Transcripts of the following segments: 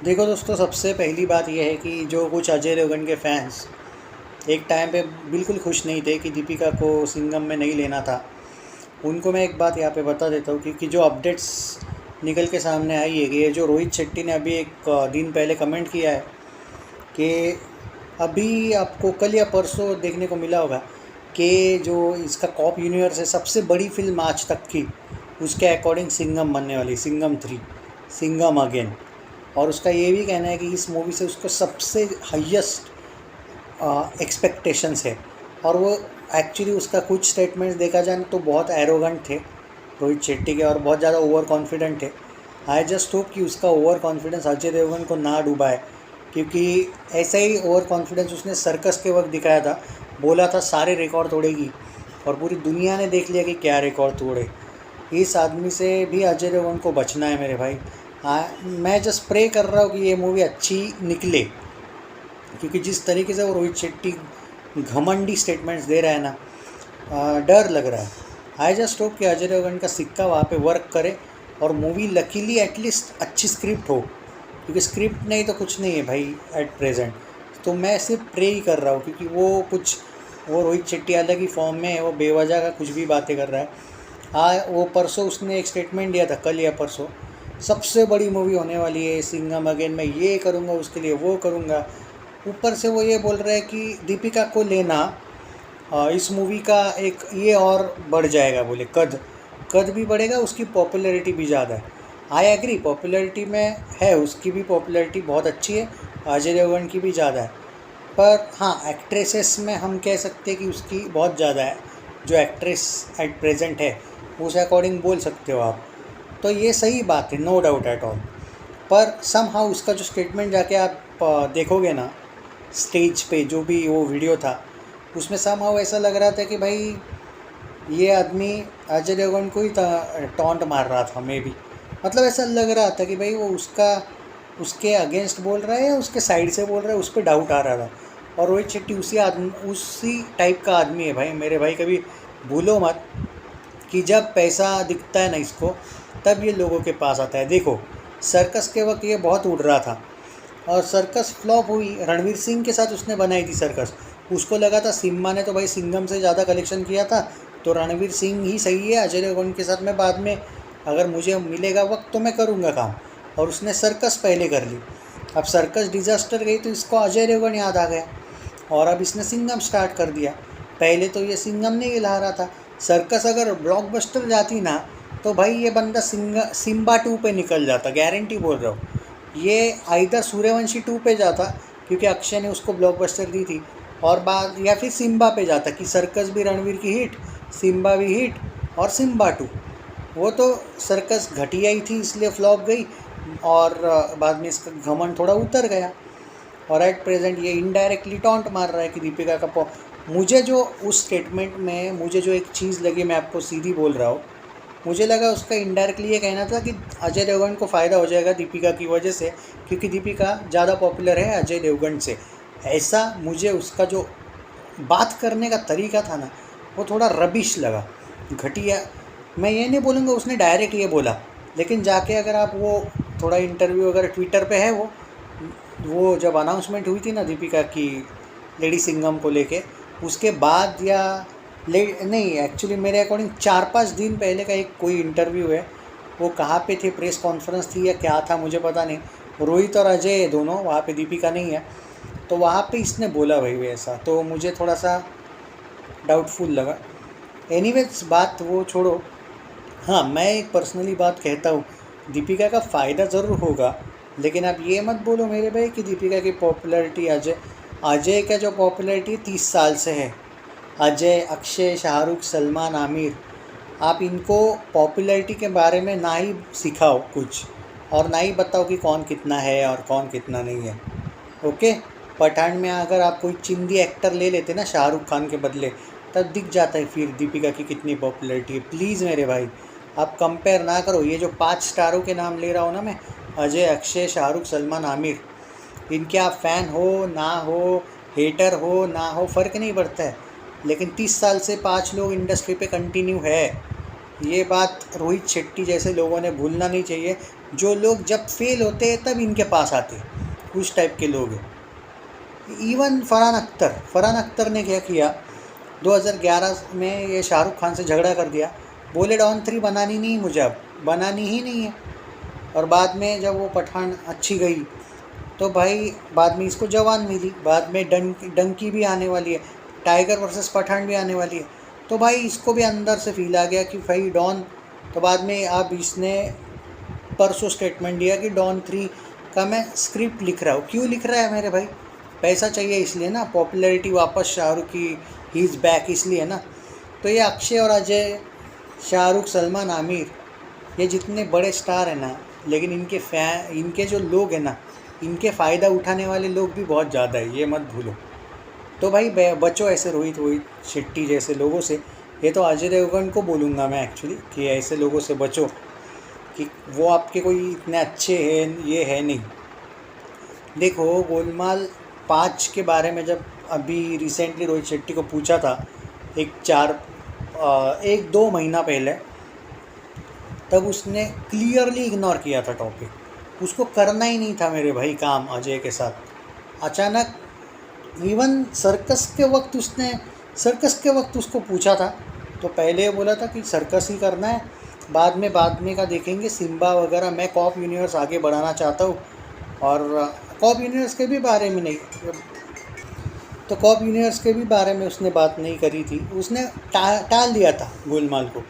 देखो दोस्तों, सबसे पहली बात यह है कि जो कुछ अजय देवगन के फैंस एक टाइम पे बिल्कुल खुश नहीं थे कि दीपिका को सिंघम में नहीं लेना था, उनको मैं एक बात यहाँ पे बता देता हूँ कि जो अपडेट्स निकल के सामने आई है कि ये जो रोहित शेट्टी ने अभी एक दिन पहले कमेंट किया है कि अभी आपको कल या परसों देखने को मिला होगा कि जो इसका कॉप यूनिवर्स है, सबसे बड़ी फिल्म आज तक की, उसके अकॉर्डिंग सिंघम बनने वाली, सिंघम 3, सिंघम अगेन। और उसका ये भी कहना है कि इस मूवी से उसको सबसे हाईएस्ट एक्सपेक्टेशंस है। और वो एक्चुअली उसका कुछ स्टेटमेंट्स देखा जाए तो बहुत एरोगेंट थे रोहित शेट्टी के, और बहुत ज़्यादा ओवर कॉन्फिडेंट थे। आई जस्ट होप कि उसका ओवर कॉन्फिडेंस अजय देवगन को ना डुबाए, क्योंकि ऐसा ही ओवर कॉन्फिडेंस उसने सर्कस के वक्त दिखाया था। बोला था सारे रिकॉर्ड तोड़ेगी, और पूरी दुनिया ने देख लिया कि क्या रिकॉर्ड तोड़े। इस आदमी से भी अजय देवगन को बचना है मेरे भाई। मैं जस्ट प्रे कर रहा हूँ कि ये मूवी अच्छी निकले, क्योंकि जिस तरीके से वो रोहित शेट्टी घमंडी स्टेटमेंट्स दे रहा है ना, डर लग रहा है। आई जस्ट होप कि अजय देवगन का सिक्का वहाँ पे वर्क करे और मूवी लकीली एटलीस्ट अच्छी स्क्रिप्ट हो, क्योंकि स्क्रिप्ट नहीं तो कुछ नहीं है भाई एट प्रेजेंट। तो मैं सिर्फ प्रे ही कर रहा हूँ, क्योंकि वो रोहित शेट्टी अलग ही फॉर्म में है, वो बेवजह का कुछ भी बातें कर रहा है। वो परसों उसने एक स्टेटमेंट दिया था, कल या परसों, सबसे बड़ी मूवी होने वाली है सिंघम अगेन, मैं ये करूँगा, उसके लिए वो करूँगा। ऊपर से वो ये बोल रहा है कि दीपिका को लेना इस मूवी का एक ये और बढ़ जाएगा, बोले कद कद भी बढ़ेगा, उसकी पॉपुलैरिटी भी ज़्यादा है। आई एग्री, पॉपुलैरिटी में है, उसकी भी पॉपुलैरिटी बहुत अच्छी है, अजय देवगन की भी ज़्यादा है। पर हाँ, एक्ट्रेसेस में हम कह सकते हैं कि उसकी बहुत ज़्यादा है, जो एक्ट्रेस एट प्रेजेंट है उस अकॉर्डिंग बोल सकते हो आप। तो ये सही बात है, नो डाउट एट ऑल। पर सम हाउ उसका जो स्टेटमेंट जाके आप देखोगे ना, स्टेज पे जो भी वो वीडियो था, उसमें सम हाउ ऐसा लग रहा था कि भाई ये आदमी अजय देवगन को ही टॉन्ट मार रहा था, मे बी। मतलब ऐसा लग रहा था कि भाई वो उसके अगेंस्ट बोल रहा है या उसके साइड से बोल रहा है, उस पर डाउट आ रहा था। और रोहित शेट्टी उसी टाइप का आदमी है भाई मेरे भाई। कभी भूलो मत कि जब पैसा दिखता है ना इसको, तब ये लोगों के पास आता है। देखो, सर्कस के वक्त ये बहुत उड़ रहा था और सर्कस फ्लॉप हुई। रणवीर सिंह के साथ उसने बनाई थी सर्कस, उसको लगा था सिम्बा ने तो भाई सिंघम से ज़्यादा कलेक्शन किया था, तो रणवीर सिंह ही सही है। अजय देवगन के साथ मैं बाद में, अगर मुझे मिलेगा वक्त तो मैं करूँगा काम, और उसने सर्कस पहले कर ली। अब सर्कस डिज़ास्टर गई तो इसको अजय देवगन याद आ गया, और अब इसने सिंघम स्टार्ट कर दिया। पहले तो ये सिंघम ने हिला रहा था। सर्कस अगर ब्लॉकबस्टर जाती ना, तो भाई ये बंदा सिम्बा 2 पे निकल जाता, गारंटी बोल रहा हूँ। ये आइदर सूर्यवंशी 2 पे जाता, क्योंकि अक्षय ने उसको ब्लॉकबस्टर दी थी, और बाद या फिर सिम्बा पे जाता कि सर्कस भी रणवीर की हिट, सिम्बा भी हिट, और सिम्बा 2। वो तो सर्कस घटिया ही थी इसलिए फ्लॉप गई, और बाद में इसका घमंड थोड़ा उतर गया। और एट प्रेजेंट ये इनडायरेक्टली टॉन्ट मार रहा है कि दीपिका का मुझे जो उस स्टेटमेंट में मुझे जो एक चीज़ लगी, मैं आपको सीधी बोल रहा हूँ, मुझे लगा उसका इनडायरेक्टली ये कहना था कि अजय देवगन को फ़ायदा हो जाएगा दीपिका की वजह से, क्योंकि दीपिका ज़्यादा पॉपुलर है अजय देवगन से। ऐसा मुझे उसका जो बात करने का तरीका था ना, वो थोड़ा रबिश लगा, घटिया। मैं ये नहीं बोलूँगा उसने डायरेक्ट ये बोला, लेकिन जाके अगर आप वो थोड़ा इंटरव्यू अगर ट्विटर पे है, वो जब अनाउंसमेंट हुई थी ना दीपिका की लेडी सिंघम को लेके, उसके बाद या नहीं, एक्चुअली मेरे अकॉर्डिंग 4-5 दिन पहले का एक कोई इंटरव्यू है। वो कहाँ पे थे, प्रेस कॉन्फ्रेंस थी या क्या था मुझे पता नहीं। रोहित और अजय दोनों वहाँ पे, दीपिका नहीं है, तो वहाँ पे इसने बोला भाई वैसा, तो मुझे थोड़ा सा डाउटफुल लगा। एनीवेज बात वो छोड़ो। हाँ, मैं एक पर्सनली बात कहता हूँ, दीपिका का फ़ायदा ज़रूर होगा, लेकिन आप ये मत बोलो मेरे भाई कि दीपिका की पॉपुलैरिटी अजय अजय का जो पॉपुलैरिटी 30 साल से है, अजय, अक्षय, शाहरुख, सलमान, आमिर, आप इनको पॉपुलैरिटी के बारे में ना ही सिखाओ कुछ, और ना ही बताओ कि कौन कितना है और कौन कितना नहीं है। ओके, पठान में अगर आप कोई चिंदी एक्टर ले लेते ना शाहरुख खान के बदले, तब दिख जाता है फिर दीपिका की कितनी पॉपुलैरिटी है। प्लीज़ मेरे भाई, आप कंपेयर ना करो। ये जो 5 स्टारों के नाम ले रहा हूँ ना मैं, अजय, अक्षय, शाहरुख, सलमान, आमिर, इनके आप फ़ैन हो ना हो, हेटर हो ना हो, फ़र्क नहीं पड़ता है, लेकिन 30 साल से 5 लोग इंडस्ट्री पे कंटिन्यू है। ये बात रोहित शेट्टी जैसे लोगों ने भूलना नहीं चाहिए। जो लोग जब फेल होते हैं तब इनके पास आते हैं, उस टाइप के लोग हैं। इवन फरहान अख्तर ने क्या किया, 2011 में ये शाहरुख खान से झगड़ा कर दिया, बोले डॉन 3 बनानी नहीं मुझे, अब बनानी ही नहीं है। और बाद में जब वो पठान अच्छी गई तो भाई बाद में इसको जवान मिली, बाद में डंकी भी आने वाली है, टाइगर वर्सेस पठान भी आने वाली है। तो भाई इसको भी अंदर से फील आ गया कि भाई डॉन, तो बाद में अब इसने परसों स्टेटमेंट दिया कि डॉन 3 का मैं स्क्रिप्ट लिख रहा हूँ। क्यों लिख रहा है मेरे भाई? पैसा चाहिए इसलिए ना, पॉपुलैरिटी वापस शाहरुख की, ही इज़ बैक इसलिए ना। तो ये अक्षय और अजय, शाहरुख, सलमान, आमिर, ये जितने बड़े स्टार हैं ना, लेकिन इनके जो लोग हैं ना, इनके फ़ायदा उठाने वाले लोग भी बहुत ज़्यादा है, ये मत भूलो। तो भाई बचो ऐसे रोहित शेट्टी जैसे लोगों से। ये तो अजय देवगन को बोलूँगा मैं एक्चुअली कि ऐसे लोगों से बचो, कि वो आपके कोई इतने अच्छे हैं, ये है नहीं। देखो गोलमाल 5 के बारे में जब अभी रिसेंटली रोहित शेट्टी को पूछा था, 1-2 महीना पहले, तब उसने क्लियरली इग्नोर किया था टॉपिक। उसको करना ही नहीं था मेरे भाई काम अजय के साथ। अचानक इवन सर्कस के वक्त उसको पूछा था, तो पहले ये बोला था कि सर्कस ही करना है, बाद में का देखेंगे, सिम्बा वगैरह, मैं कॉप यूनिवर्स आगे बढ़ाना चाहता हूँ। और कॉप यूनिवर्स के भी बारे में नहीं, तो कॉप यूनिवर्स के भी बारे में उसने बात नहीं करी थी, उसने टाल दिया था गोलमाल को।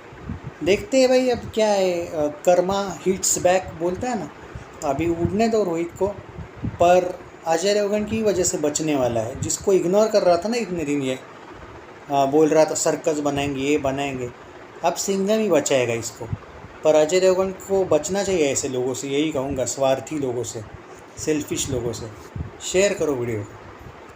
देखते हैं भाई अब क्या है, कर्मा हिट्स बैक बोलता है ना, अभी उड़ने दो रोहित को। पर अजय देवगन की वजह से बचने वाला है, जिसको इग्नोर कर रहा था ना इतने दिन, ये बोल रहा था सर्कस बनाएंगे, ये बनाएंगे, अब सिंघम ही बचाएगा इसको। पर अजय देवगन को बचना चाहिए ऐसे लोगों से, यही कहूँगा, स्वार्थी लोगों से, सेल्फिश लोगों से। शेयर करो वीडियो को।